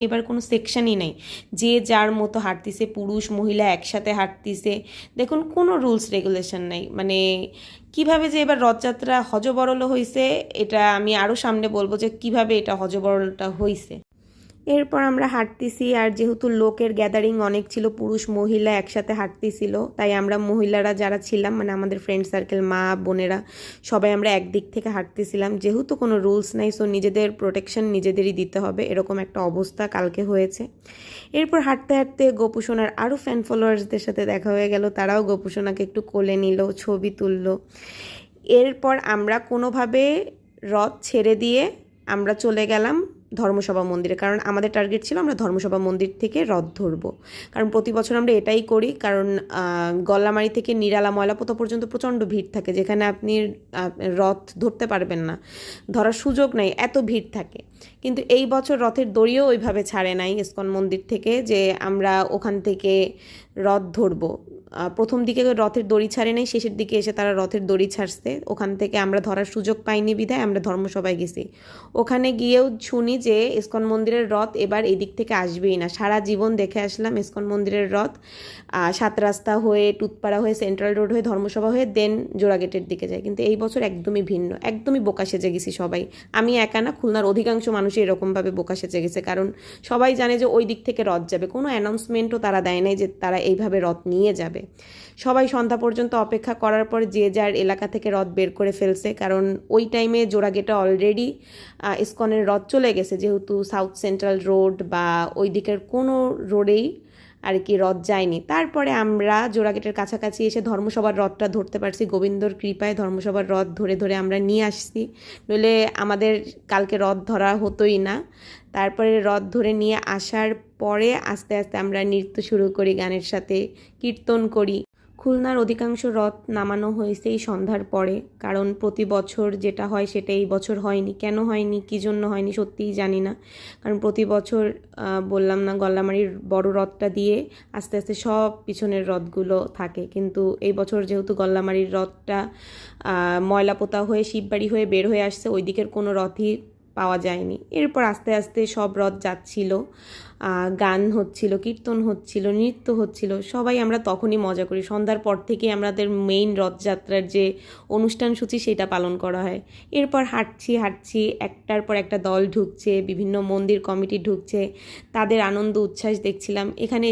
এবার কোনো সেকশনই নাই, যে যার মতো হাঁটতিছে, পুরুষ মহিলা একসাথে হাঁটতিছে। দেখুন কোনো রুলস রেগুলেশন নাই, মানে কিভাবে যে এবার রথযাত্রা হজবরল হয়েছে এটা আমি আরও সামনে বলবো যে কিভাবে এটা হজবরলটা হয়েছে। এরপর আমরা হাঁটতেছি, আর যেহেতু লোকের গ্যাদারিং অনেক ছিল, পুরুষ মহিলা একসাথে হাঁটতেছিল, তাই আমরা মহিলারা যারা ছিলাম, মানে আমাদের ফ্রেন্ড সার্কেল, মা বোনেরা সবাই আমরা একদিক থেকে হাঁটতেছিলাম। যেহেতু কোনো রুলস নাই, সো নিজেদের প্রোটেকশন নিজেদেরই দিতে হবে, এরকম একটা অবস্থা কালকে হয়েছে। এরপর হাঁটতে হাঁটতে গোপুসোনার আরও ফ্যান ফলোয়ার্সদের সাথে দেখা হয়ে গেল, তারাও গোপুসোনাকে একটু কোলে নিল, ছবি তুললো। এরপর আমরা কোনোভাবে রথ ছেড়ে দিয়ে আমরা চলে গেলাম ধর্মসভা মন্দিরে, কারণ আমাদের টার্গেট ছিল আমরা ধর্মসভা মন্দির থেকে রথ ধরবো। কারণ প্রতি বছর আমরা এটাই করি, কারণ গল্লামারি থেকে নিরালা ময়লাপোতা পর্যন্ত প্রচণ্ড ভিড় থাকে, যেখানে আপনি রথ ধরতে পারবেন না, ধরার সুযোগ নাই, এত ভিড় থাকে। কিন্তু এই বছর রথের দড়িও ওইভাবে ছাড়ে নাই ইসকন মন্দির থেকে যে আমরা ওখান থেকে রথ ধরবো। প্রথম দিকে রথের দড়ি ছাড়ে নাই, শেষের দিকে এসে তারা রথের দড়ি ছাড়ছে। ওখান থেকে আমরা ধরার সুযোগ পাইনি বিধায় আমরা ধর্মসভায় গেছি। ওখানে গিয়েও শুনি যে ইসকন মন্দিরের রথ এবার এই দিক থেকে আসবেই না। সারা জীবন দেখে আসলাম ইসকন মন্দিরের রথ সাত রাস্তা হয়ে, টুথপাড়া হয়ে, সেন্ট্রাল রোড হয়ে, ধর্মসভা হয়ে দেন জোড়াগেটের দিকে যায়। কিন্তু এই বছর একদমই ভিন্ন, একদমই বোকা সেজে গেছি সবাই। আমি একা না, খুলনার অধিকাংশ মানুষই এরকমভাবে বোকা সেজে গেছে, কারণ সবাই জানে যে ওই দিক থেকে রথ যাবে। কোনো অ্যানাউন্সমেন্টও তারা দেয় নাই যে তারা এইভাবে রথ নিয়ে যাবে। সবাই সন্ধ্যা পর্যন্ত অপেক্ষা করার পর যে যার এলাকা থেকে রথ বের করে ফেলছে, কারণ ওই টাইমে জোড়াগেটে অলরেডি ইসকনের রথ চলে গেছে, যেহেতু সাউথ সেন্ট্রাল রোড বা ওই দিকের কোনো রোডেই আর কি রথ যায়নি। তারপরে আমরা জোড়াগেটের কাছাকাছি এসে ধর্মসভার রথটা ধরতে পারছি, গোবিন্দর কৃপায় ধর্মসভার রথ ধরে ধরে আমরা নিয়ে আসছি, নইলে আমাদের কালকে রথ ধরা হতোই না। তারপরে রথ ধরে নিয়ে আসার পরে আস্তে আস্তে আমরা নৃত্য শুরু করি, গানের সাথে কীর্তন করি। খুলনার অধিকাংশ রথ নামানো হয়েছে এই সন্ধ্যার পরে, কারণ প্রতি বছর যেটা হয় সেটা এই বছর হয়নি। কেন হয়নি, কী জন্য হয়নি সত্যিই জানি না। কারণ প্রতি বছর বললাম না, গল্লামারির বড় রথটা দিয়ে আস্তে আস্তে সব পিছনের রথগুলো থাকে, কিন্তু এই বছর যেহেতু গল্লামারির রথটা ময়লা পোতা হয়ে শিববাড়ি হয়ে বের হয়ে আসছে, ওই দিকের কোনো রথই পাওয়া যায়নি। এরপর আস্তে আস্তে সব রথ যাচ্ছিল, গান হচ্ছিল, কীর্তন হচ্ছিল, নৃত্য হচ্ছিল, সবাই আমরা তখনই মজা করি। সন্ধ্যার পর থেকে আমাদের মেইন রথযাত্রার যে অনুষ্ঠান সূচি সেটা পালন করা হয়। এরপর হাঁটছি হাঁটছি, একটার পর একটা দল ঢুকছে, বিভিন্ন মন্দির কমিটি ঢুকছে, তাদের আনন্দ উচ্ছ্বাস দেখছিলাম। এখানে